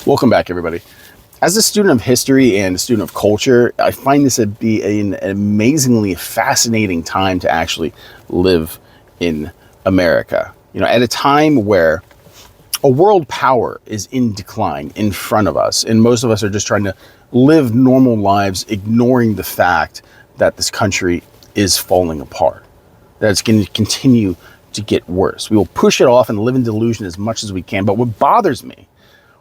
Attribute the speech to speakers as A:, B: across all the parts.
A: Welcome back, everybody. As a student of history and a student of culture, I find this to be an amazingly fascinating time to actually live in America. You know, at a time where a world power is in decline in front of us, and most of us are just trying to live normal lives, ignoring the fact that this country is falling apart, that it's going to continue to get worse. We will push it off and live in delusion as much as we can. But what bothers me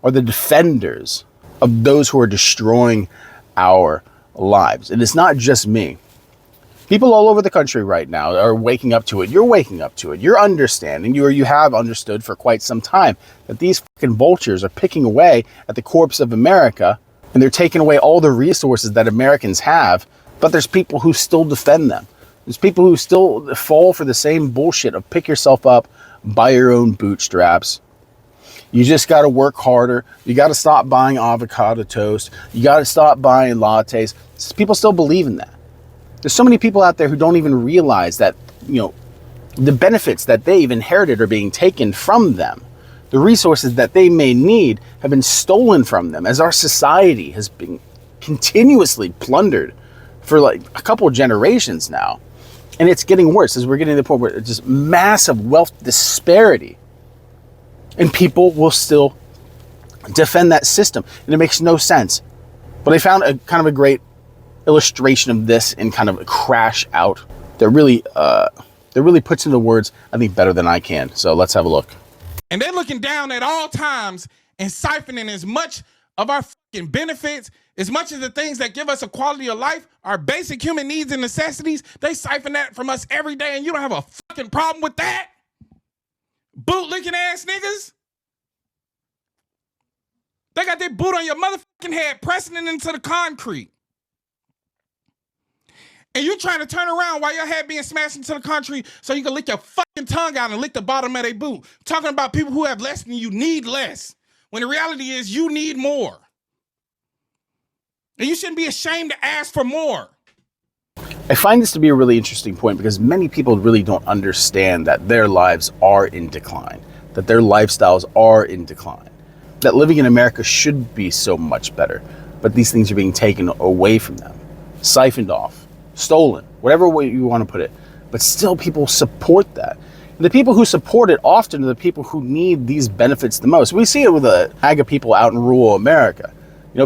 A: are the defenders of those who are destroying our lives. And it's not just me. People all over the country right now are waking up to it. You're waking up to it. You're understanding, you have understood for quite some time that these fucking vultures are picking away at the corpse of America, and they're taking away all the resources that Americans have. But there's people who still defend them. There's people who still fall for the same bullshit of pick yourself up by your own bootstraps. You just got to work harder. You got to stop buying avocado toast. You got to stop buying lattes. People still believe in that. There's so many people out there who don't even realize that, the benefits that they've inherited are being taken from them. The resources that they may need have been stolen from them as our society has been continuously plundered for like a couple of generations now. And it's getting worse as we're getting to the point where it's just massive wealth disparity. And people will still defend that system. And it makes no sense. But I found a kind of a great illustration of this in kind of a Crash Out that really puts into words, I think, better than I can. So let's have a look.
B: And they're looking down at all times and siphoning as much of our fucking benefits, as much as the things that give us a quality of life, our basic human needs and necessities. They siphon that from us every day, and you don't have a fucking problem with that? Boot-licking ass niggas. They got their boot on your motherfucking head, pressing it into the concrete. And you trying to turn around while your head being smashed into the concrete so you can lick your fucking tongue out and lick the bottom of their boot. Talking about people who have less than you need less. When the reality is you need more. And you shouldn't be ashamed to ask for more.
A: I find this to be a really interesting point because many people really don't understand that their lives are in decline, that their lifestyles are in decline, that living in America should be so much better, but these things are being taken away from them, siphoned off, stolen, whatever way you want to put it. But still people support that. And the people who support it often are the people who need these benefits the most. We see it with the AGA people out in rural America.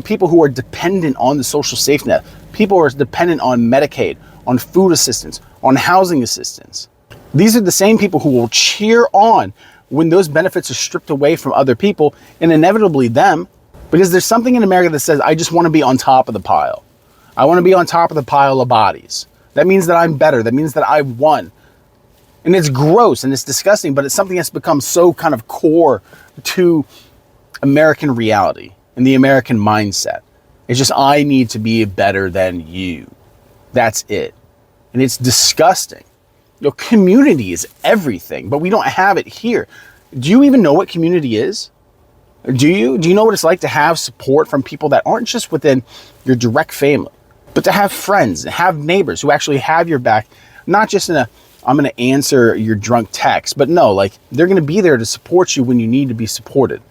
A: People who are dependent on the social safety net, people who are dependent on Medicaid, on food assistance, on housing assistance. These are the same people who will cheer on when those benefits are stripped away from other people, and inevitably them, because there's something in America that says, I just want to be on top of the pile. I want to be on top of the pile of bodies. That means that I'm better. That means that I won. And it's gross and it's disgusting, but it's something that's become so kind of core to American reality and the American mindset. It's just, I need to be better than you. That's it. And it's disgusting. Community is everything, but we don't have it here. Do you even know what community is? Do you know what it's like to have support from people that aren't just within your direct family, but to have friends and have neighbors who actually have your back, not just in I'm going to answer your drunk text, but no, like they're going to be there to support you when you need to be supported.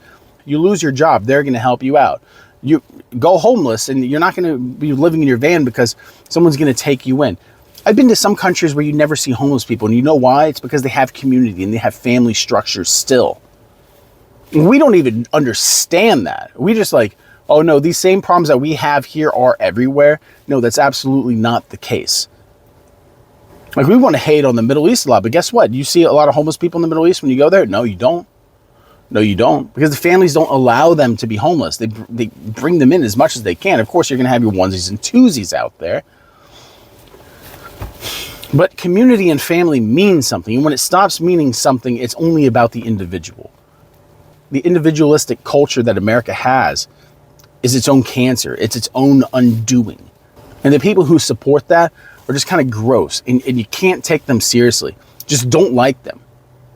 A: You lose your job, they're going to help you out. You go homeless and you're not going to be living in your van because someone's going to take you in. I've been to some countries where you never see homeless people, and you know why? It's because they have community and they have family structures still. And we don't even understand that. We just like, oh no, these same problems that we have here are everywhere. No, that's absolutely not the case. Like, we want to hate on the Middle East a lot, but guess what? You see a lot of homeless people in the Middle East when you go there? No, you don't. No, you don't. Because the families don't allow them to be homeless. They bring them in as much as they can. Of course, you're going to have your onesies and twosies out there. But community and family mean something. And when it stops meaning something, it's only about the individual. The individualistic culture that America has is its own cancer. It's its own undoing. And the people who support that are just kind of gross. And you can't take them seriously. Just don't like them.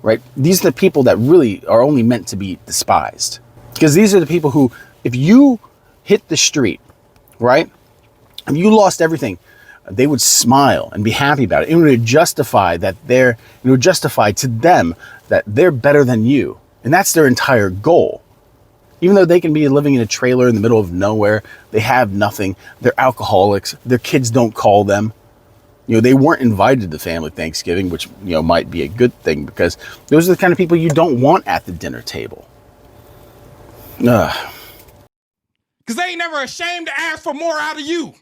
A: Right? These are the people that really are only meant to be despised. Because these are the people who, if you hit the street, right? If you lost everything, they would smile and be happy about it. It would justify to them that they're better than you. And that's their entire goal. Even though they can be living in a trailer in the middle of nowhere, they have nothing. They're alcoholics. Their kids don't call them. They weren't invited to family Thanksgiving, which, might be a good thing, because those are the kind of people you don't want at the dinner table. Ugh.
B: Because they ain't never ashamed to ask for more out of you.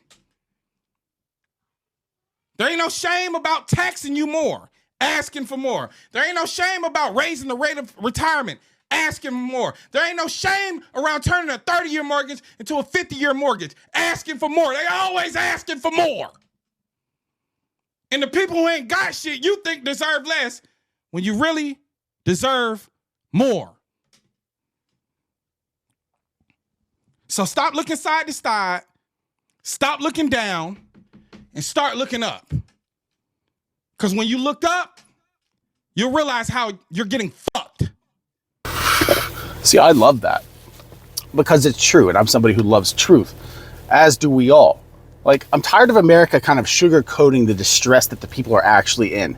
B: There ain't no shame about taxing you more, asking for more. There ain't no shame about raising the rate of retirement, asking for more. There ain't no shame around turning a 30-year mortgage into a 50-year mortgage, asking for more. They always asking for more. And the people who ain't got shit you think deserve less when you really deserve more. So stop looking side to side, stop looking down, and start looking up. Because when you look up, you'll realize how you're getting fucked.
A: See, I love that because it's true, and I'm somebody who loves truth, as do we all. Like, I'm tired of America kind of sugarcoating the distress that the people are actually in.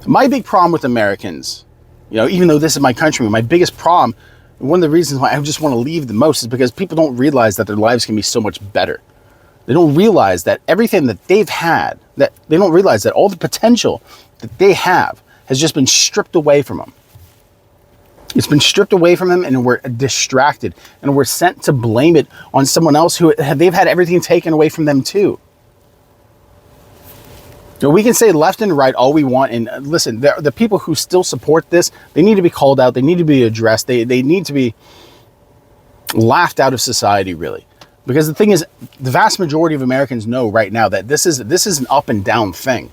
A: My big problem with Americans, even though this is my country, my biggest problem, one of the reasons why I just want to leave the most, is because people don't realize that their lives can be so much better. They don't realize that everything that they've had, that they don't realize that all the potential that they have has just been stripped away from them. It's been stripped away from them, and we're distracted, and we're sent to blame it on someone else who they've had everything taken away from them too. We can say left and right all we want, and listen, the people who still support this, they need to be called out. They need to be addressed. They need to be laughed out of society, really. Because the thing is, the vast majority of Americans know right now that this is an up and down thing.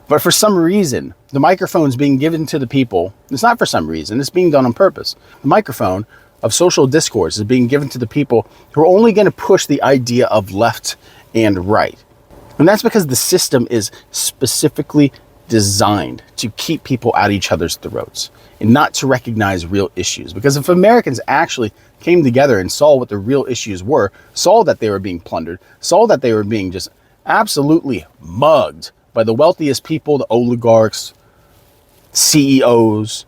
A: But for some reason, the microphone's being given to the people. It's not for some reason. It's being done on purpose. The microphone of social discourse is being given to the people who are only going to push the idea of left and right. And that's because the system is specifically designed to keep people at each other's throats and not to recognize real issues. Because if Americans actually came together and saw what the real issues were, saw that they were being plundered, saw that they were being just absolutely mugged by the wealthiest people, the oligarchs, CEOs,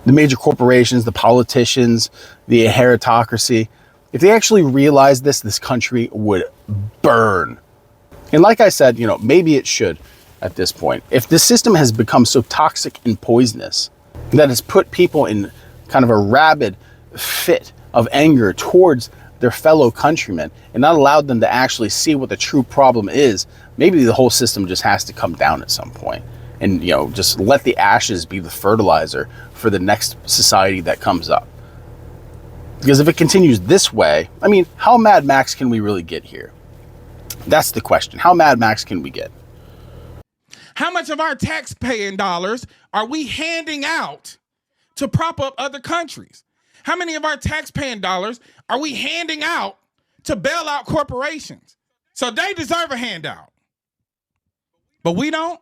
A: the major corporations, the politicians, the heritocracy, if they actually realized this country would burn. And like I said, maybe it should at this point. If the system has become so toxic and poisonous that it's put people in kind of a rabid fit of anger towards their fellow countrymen and not allowed them to actually see what the true problem is, maybe the whole system just has to come down at some point and, just let the ashes be the fertilizer for the next society that comes up. Because if it continues this way, how Mad Max can we really get here? That's the question. How Mad Max can we get?
B: How much of our tax-paying dollars are we handing out to prop up other countries? How many of our tax-paying dollars are we handing out to bail out corporations? So they deserve a handout. But we don't?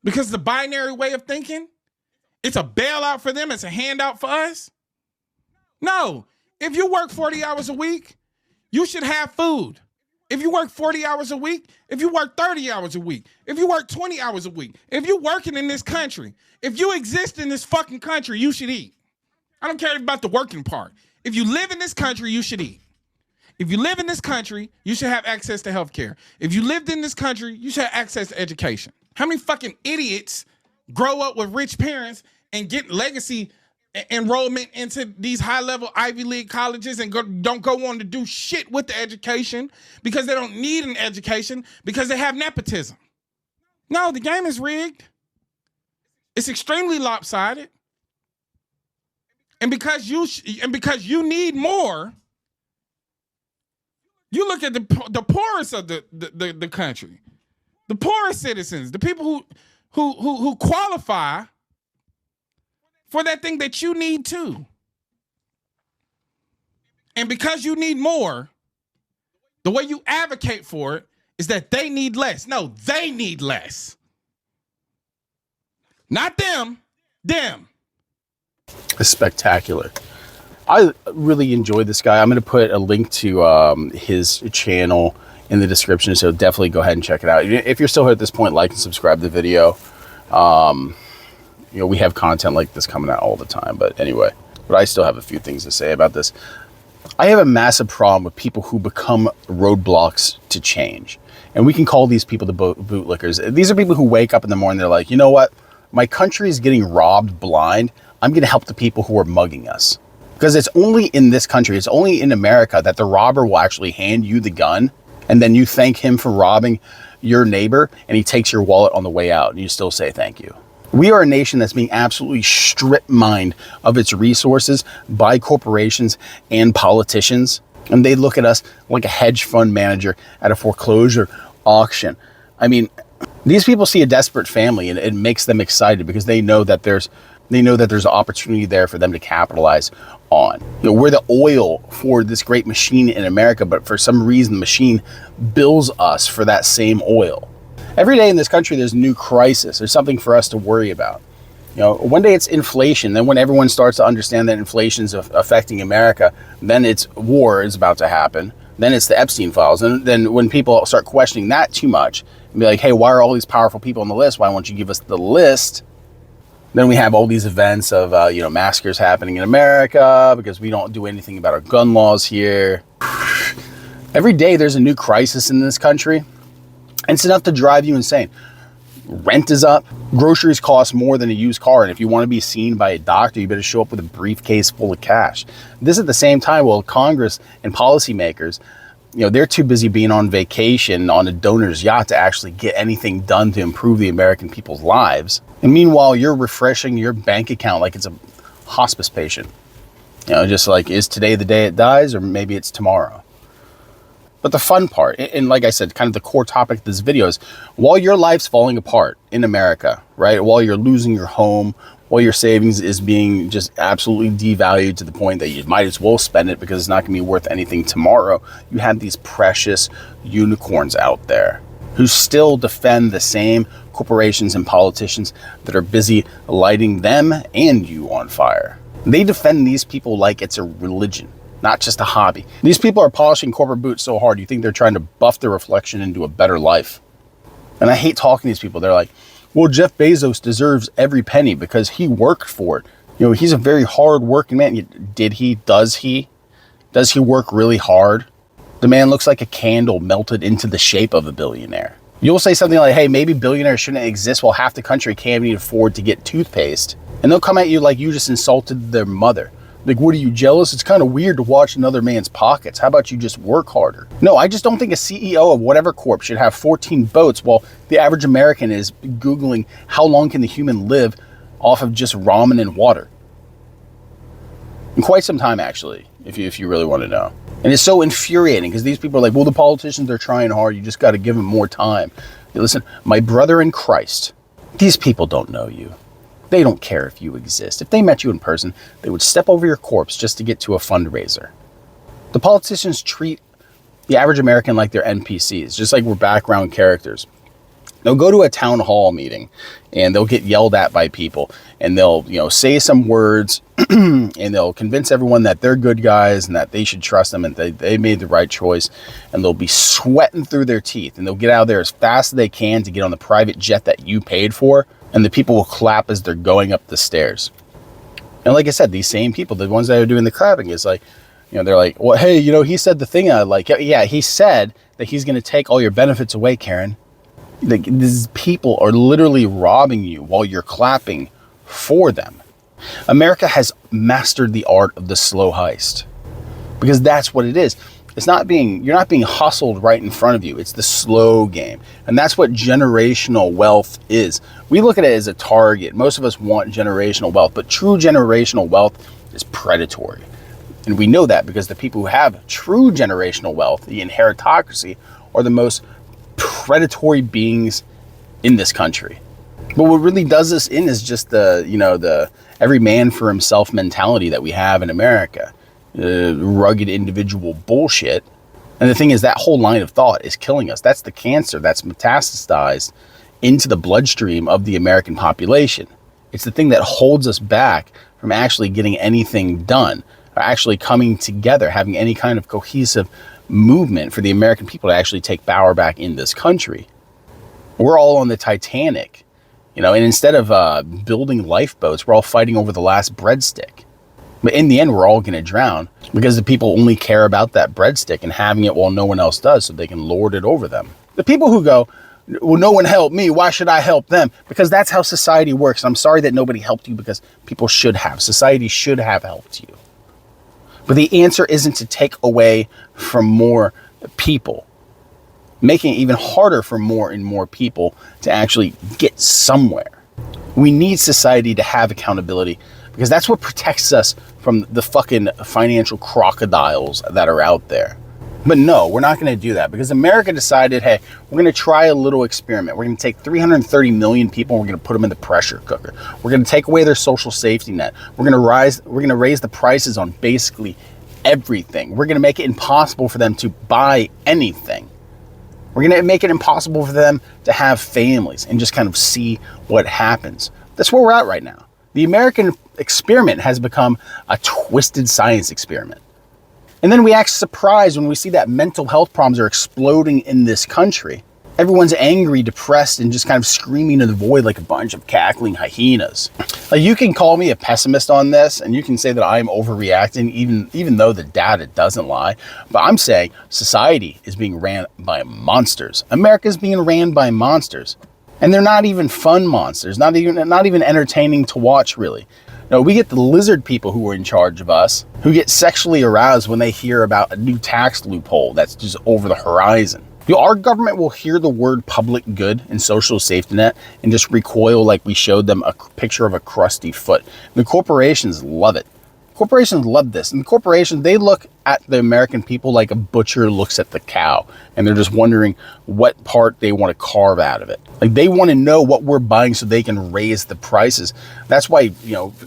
B: Because the binary way of thinking, it's a bailout for them, it's a handout for us? No. If you work 40 hours a week, you should have food. If you work 40 hours a week, if you work 30 hours a week, if you work 20 hours a week, if you're working in this country, if you exist in this fucking country, you should eat. I don't care about the working part. If you live in this country, you should eat. If you live in this country, you should have access to healthcare. If you lived in this country, you should have access to education. How many fucking idiots grow up with rich parents and get legacy enrollment into these high-level Ivy League colleges and don't go on to do shit with the education because they don't need an education because they have nepotism? No, the game is rigged. It's extremely lopsided. And because you need more, you look at the poorest of the country, the poorest citizens, the people who qualify for that thing that you need too. And because you need more, the way you advocate for it is that they need less. No, they need less. Not them, them.
A: It's spectacular. I really enjoyed this guy. I'm going to put a link to his channel in the description, so definitely go ahead and check it out. If you're still here at this point, like and subscribe to the video. we have content like this coming out all the time. But anyway, but I still have a few things to say about this. I have a massive problem with people who become roadblocks to change. And we can call these people the bootlickers. These are people who wake up in the morning, they're like, you know what? My country is getting robbed blind. I'm going to help the people who are mugging us. Because it's only in this country, it's only in America that the robber will actually hand you the gun and then you thank him for robbing your neighbor and he takes your wallet on the way out and you still say thank you. We are a nation that's being absolutely strip-mined of its resources by corporations and politicians. And they look at us like a hedge fund manager at a foreclosure auction. I mean, these people see a desperate family and it makes them excited because they know that there's opportunity there for them to capitalize on. We're the oil for this great machine in America, but for some reason the machine bills us for that same oil. Every day in this country, there's a new crisis. There's something for us to worry about. One day it's inflation. Then when everyone starts to understand that inflation is affecting America, then it's war is about to happen. Then it's the Epstein files. And then when people start questioning that too much and be like, hey, why are all these powerful people on the list? Why won't you give us the list? Then we have all these events of, massacres happening in America because we don't do anything about our gun laws here. Every day there's a new crisis in this country. And it's enough to drive you insane. Rent is up. Groceries cost more than a used car. And if you want to be seen by a doctor, you better show up with a briefcase full of cash. This at the same time, while Congress and policymakers, they're too busy being on vacation on a donor's yacht to actually get anything done to improve the American people's lives. And meanwhile, you're refreshing your bank account like it's a hospice patient. Just like, is today the day it dies or maybe it's tomorrow? But the fun part, and like I said, kind of the core topic of this video is, while your life's falling apart in America, right? While you're losing your home, while your savings is being just absolutely devalued to the point that you might as well spend it because it's not going to be worth anything tomorrow, you have these precious unicorns out there who still defend the same corporations and politicians that are busy lighting them and you on fire. They defend these people like it's a religion, not just a hobby. These people are polishing corporate boots so hard, you think they're trying to buff their reflection into a better life. And I hate talking to these people. They're like, well, Jeff Bezos deserves every penny because he worked for it. He's a very hard working man. Did he? Does he? Does he work really hard? The man looks like a candle melted into the shape of a billionaire. You'll say something like, hey, maybe billionaires shouldn't exist while half the country can't even afford to get toothpaste. And they'll come at you like you just insulted their mother. Like, what are you, jealous? It's kind of weird to watch another man's pockets. How about you just work harder? No, I just don't think a CEO of whatever corp should have 14 boats while the average American is Googling how long can the human live off of just ramen and water. In quite some time, actually, if you really want to know. And it's so infuriating because these people are like, well, the politicians are trying hard. You just got to give them more time. Listen, my brother in Christ, these people don't know you. They don't care if you exist. If they met you in person, they would step over your corpse just to get to a fundraiser. The politicians treat the average American like they're NPCs, just like we're background characters. They'll go to a town hall meeting and they'll get yelled at by people and they'll, say some words and they'll convince everyone that they're good guys and that they should trust them and they made the right choice, and they'll be sweating through their teeth and they'll get out of there as fast as they can to get on the private jet that you paid for, and the people will clap as they're going up the stairs. And like I said, these same people, the ones that are doing the clapping, is like, they're like, well, hey, he said the thing I like. Yeah, he said that he's going to take all your benefits away, Karen. Like, these people are literally robbing you while you're clapping for them. America has mastered the art of the slow heist, because that's what it is. You're not being hustled right in front of you. It's the slow game. And that's what generational wealth is. We look at it as a target. Most of us want generational wealth, but true generational wealth is predatory. And we know that because the people who have true generational wealth, the inheritocracy, are the most predatory beings in this country. But what really does this in is just the every man for himself mentality that we have in America. Rugged individual bullshit. And the thing is, that whole line of thought is killing us. That's the cancer that's metastasized into the bloodstream of the American population. It's the thing that holds us back from actually getting anything done, or actually coming together, having any kind of cohesive movement for the American people to actually take power back in this country. We're all on the Titanic, And instead of building lifeboats, we're all fighting over the last breadstick. But in the end, we're all going to drown because the people only care about that breadstick and having it while no one else does, so they can lord it over them. The people who go, well, no one helped me, why should I help them? Because that's how society works. I'm sorry that nobody helped you, because people should have. Society should have helped you. But the answer isn't to take away from more people, making it even harder for more and more people to actually get somewhere. We need society to have accountability, because that's what protects us from the fucking financial crocodiles that are out there. But no, we're not going to do that, because America decided, hey, we're going to try a little experiment. We're going to take 330 million people and we're going to put them in the pressure cooker. We're going to take away their social safety net. We're going to raise the prices on basically everything. We're going to make it impossible for them to buy anything. We're going to make it impossible for them to have families and just kind of see what happens. That's where we're at right now. The American experiment has become a twisted science experiment. And then we act surprised when we see that mental health problems are exploding in this country. Everyone's angry, depressed, and just kind of screaming in the void like a bunch of cackling hyenas. Like, you can call me a pessimist on this, and you can say that I'm overreacting, even though the data doesn't lie. But I'm saying society is being ran by monsters. America is being ran by monsters. And they're not even fun monsters, not even entertaining to watch, really. No, we get the lizard people who are in charge of us, who get sexually aroused when they hear about a new tax loophole that's just over the horizon. Our government will hear the word public good and social safety net and just recoil like we showed them a picture of a crusty foot. The corporations love it. Corporations love this. And the corporations, they look at the American people like a butcher looks at the cow. And they're just wondering what part they want to carve out of it. Like, they want to know what we're buying so they can raise the prices. That's why,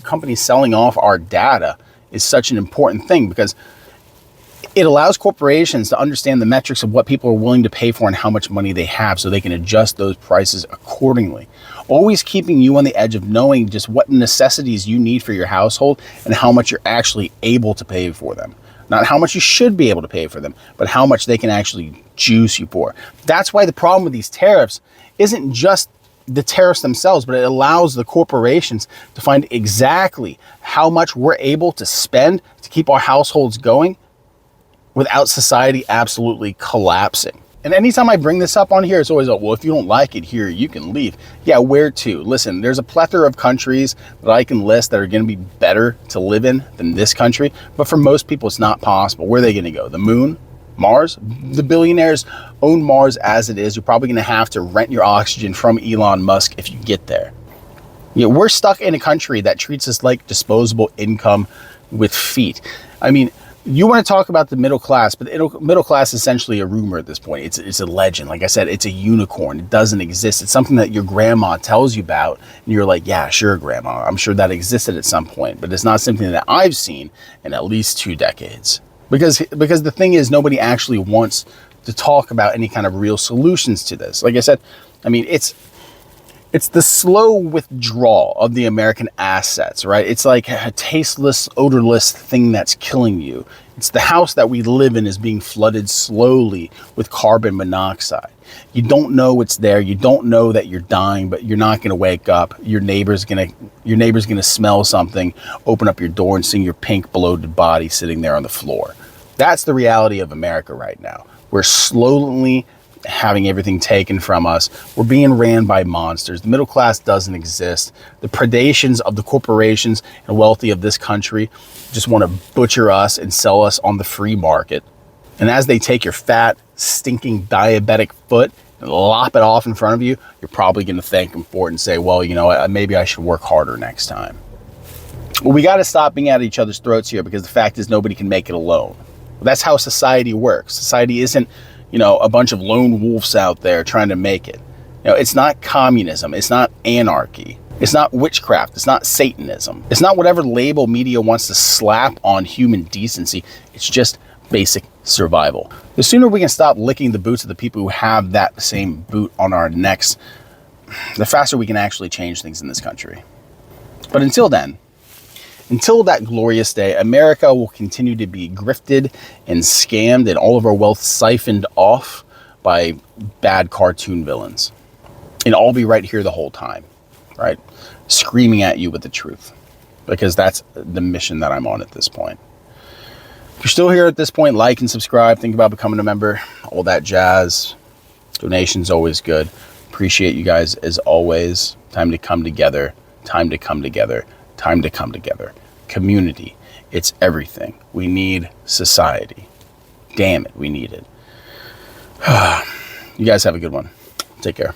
A: companies selling off our data is such an important thing, because it allows corporations to understand the metrics of what people are willing to pay for and how much money they have, so they can adjust those prices accordingly. Always keeping you on the edge of knowing just what necessities you need for your household and how much you're actually able to pay for them. Not how much you should be able to pay for them, but how much they can actually juice you for. That's why the problem with these tariffs isn't just the tariffs themselves, but it allows the corporations to find exactly how much we're able to spend to keep our households going without society absolutely collapsing. And anytime I bring this up on here, it's always, oh, well, if you don't like it here, you can leave. Yeah, where to? Listen, there's a plethora of countries that I can list that are going to be better to live in than this country. But for most people, it's not possible. Where are they going to go? The moon? Mars? The billionaires own Mars as it is. You're probably going to have to rent your oxygen from Elon Musk if you get there. We're stuck in a country that treats us like disposable income with feet. I mean, you want to talk about the middle class, but the middle class is essentially a rumor at this point. It's a legend. Like I said, it's a unicorn. It doesn't exist. It's something that your grandma tells you about, and you're like, yeah, sure, grandma. I'm sure that existed at some point, but it's not something that I've seen in at least 2 decades. Because the thing is, nobody actually wants to talk about any kind of real solutions to this. Like I said, I mean, it's the slow withdrawal of the American assets, right? It's like a tasteless, odorless thing that's killing you. It's the house that we live in is being flooded slowly with carbon monoxide. You don't know it's there. You don't know that you're dying, but you're not going to wake up. Your neighbor's going to smell something, open up your door and see your pink bloated body sitting there on the floor. That's the reality of America right now. We're slowly having everything taken from us. We're being ran by monsters. The middle class doesn't exist. The predations of the corporations and wealthy of this country just want to butcher us and sell us on the free market. And as they take your fat, stinking diabetic foot and lop it off in front of you, you're probably going to thank them for it and say, well, you know what, maybe I should work harder next time. Well, we got to stop being at each other's throats here, because the fact is nobody can make it alone. That's how society works. Society isn't, a bunch of lone wolves out there trying to make it. It's not communism. It's not anarchy. It's not witchcraft. It's not Satanism. It's not whatever label media wants to slap on human decency. It's just basic survival. The sooner we can stop licking the boots of the people who have that same boot on our necks, the faster we can actually change things in this country. But until then, until that glorious day, America will continue to be grifted and scammed and all of our wealth siphoned off by bad cartoon villains. And I'll be right here the whole time. right? Screaming at you with the truth, because that's the mission that I'm on at this point. If you're still here at this point, like and subscribe. Think about becoming a member. All that jazz. Donations always good. Appreciate you guys as always. Time to come together. Time to come together. Time to come together. Community. It's everything. We need society. Damn it, we need it. You guys have a good one. Take care.